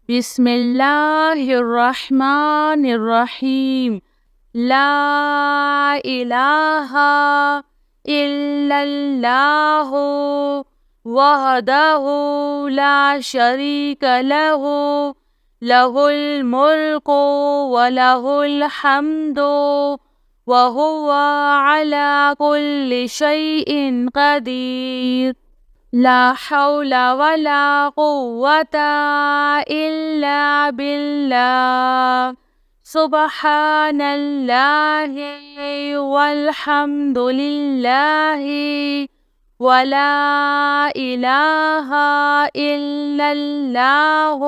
بسم الله الرحمن الرحيم. لا إله إلا الله وحده لا شريك له، له الملك وله الحمد وهو على كل شيء قدير. لا حول ولا قوة إلا بالله. سبحان الله والحمد لله ولا إله إلا الله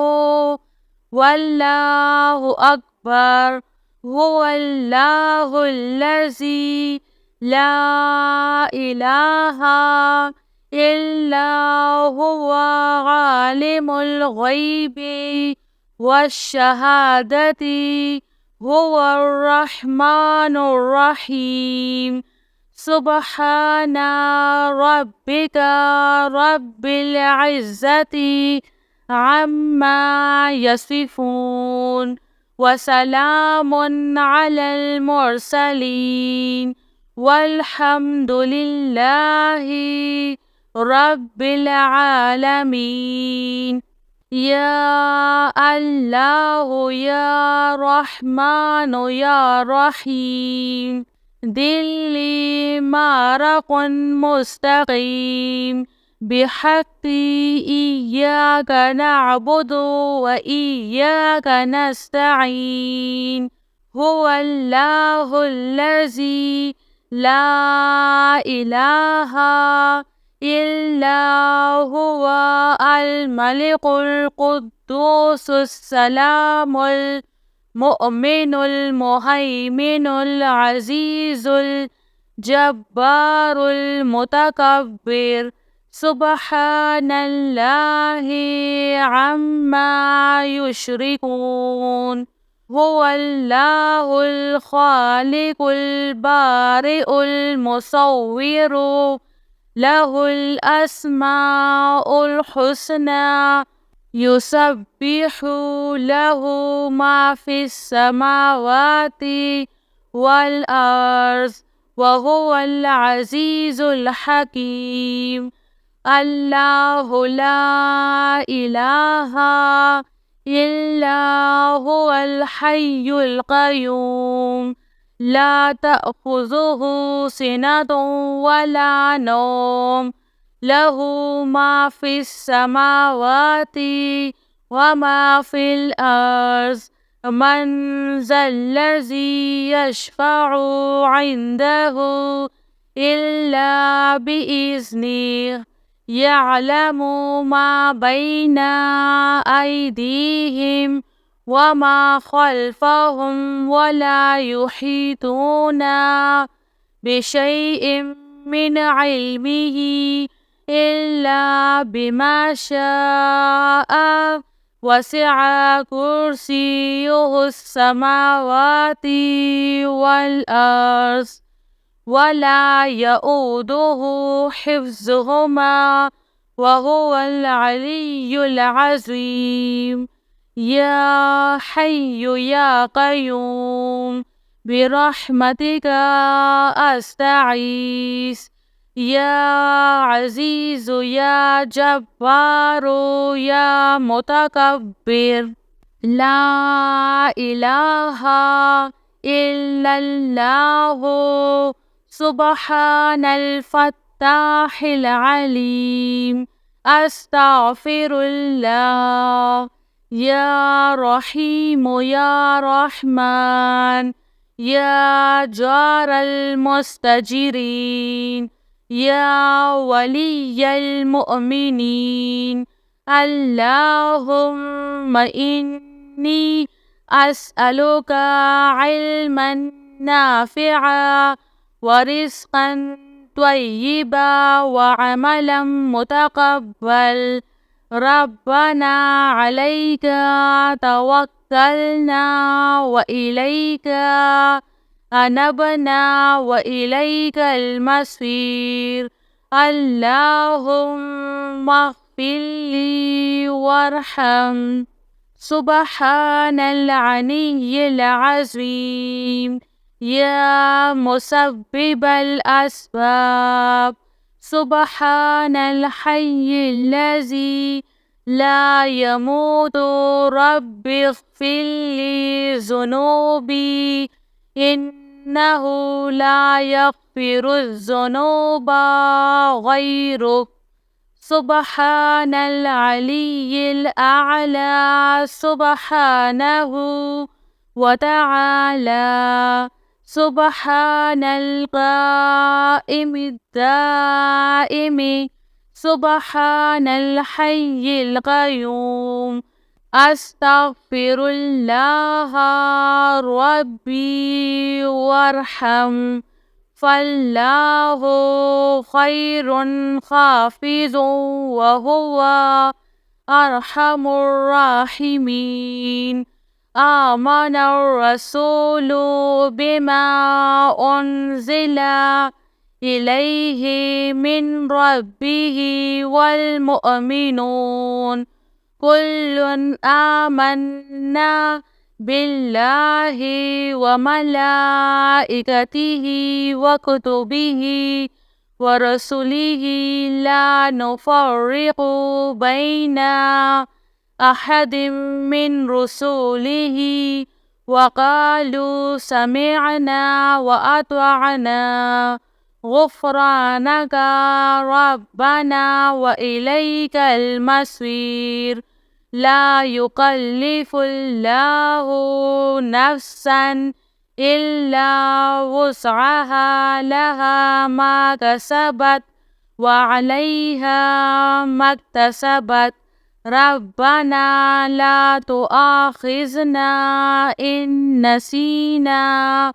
والله أكبر. هو الله الذي لا إله إلا هو عالم الغيب والشهادة، هو الرحمن الرحيم. سبحان ربك رب العزة عما يصفون، وسلام على المرسلين، والحمد لله رب العالمين. يا الله يا رحمن يا رحيم، دلي معرق مستقيم بحق إياك نعبد وإياك نستعين. هو الله الذي لا إله إلا هو الملك القدوس السلام المؤمن المهيمن العزيز الجبار المتكبر. سبحان الله عما يشركون. هو الله الخالق البارئ المصور، له الأسماء الحسنى، يسبح له ما في السماوات والأرض، وهو العزيز الحكيم. الله لا إله إلا هو الحي القيوم، لا تأخذه سنة ولا نوم، له ما في السماوات وما في الأرض. من ذا الذي يشفع عنده إلا بإذنه، يعلم ما بين أيديهم وما خلفهم، ولا يحيطون بشيء من علمه إلا بما شاء. وسع كرسيه السماوات والأرض، ولا يؤوده حفظهما، وهو العلي العظيم. يا حي يا قيوم برحمتك أستعيذ. يا عزيز يا جبار يا متكبر. لا إله إلا الله. سبحان الفتاح العليم. أستغفر الله. يا رحيم يا رحمن، يا جار المستجيرين، يا ولي المؤمنين. اللهم إني أسألك علما نافعا ورزقا طيبا وعملا متقبل. ربنا عليك توكلنا وإليك أنبنا وإليك المصير. اللهم اغفر لي وارحم. سبحان العلي العظيم. يا مسبب الأسباب، سبحان الحي الذي لا يموت. رب اغفر لي ذنوبي إنه لا يغفر الذنوب غيرك. سبحان العلي الأعلى سبحانه وتعالى. سبحان القائم الدائم، سبحان الحي القيوم. أستغفر الله ربي وارحم، فالله خير حافظ وهو أرحم الراحمين. آمن الرسول بما أنزل إليه من ربه والمؤمنون كل آمنا بالله وملائكته وكتبه ورسله لا نفرق بين أحد من رسله وقالوا سمعنا وأطعنا غفرانك ربنا وإليك المصير. لا يكلف الله نفسا إلا وسعها، لها ما كسبت وعليها ما اكتسبت. ربنا لا تؤاخذنا إن نسينا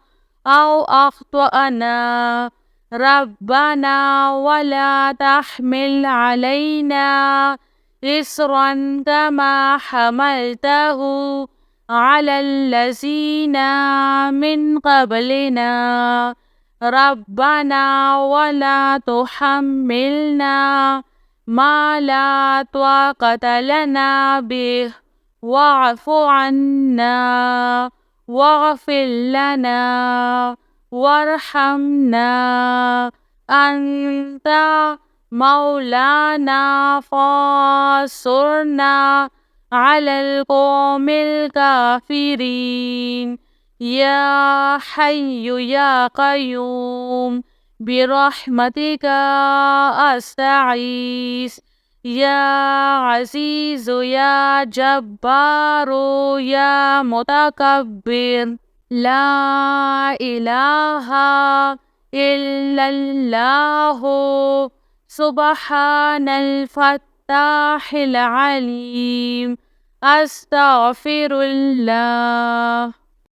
أو أخطأنا، ربنا ولا تحمل علينا إصرا كما حملته على الذين من قبلنا. ربنا ولا تحملنا ما لا طاقة لنا به، واعف عنا واغفر لنا وارحمنا، أنت مولانا فانصرنا على القوم الكافرين. يا حي يا قيوم برحمتك أستغيث. يا عزيز يا جبار يا متكبر، لا إله إلا الله. سبحان الفتاح العليم. أستغفر الله.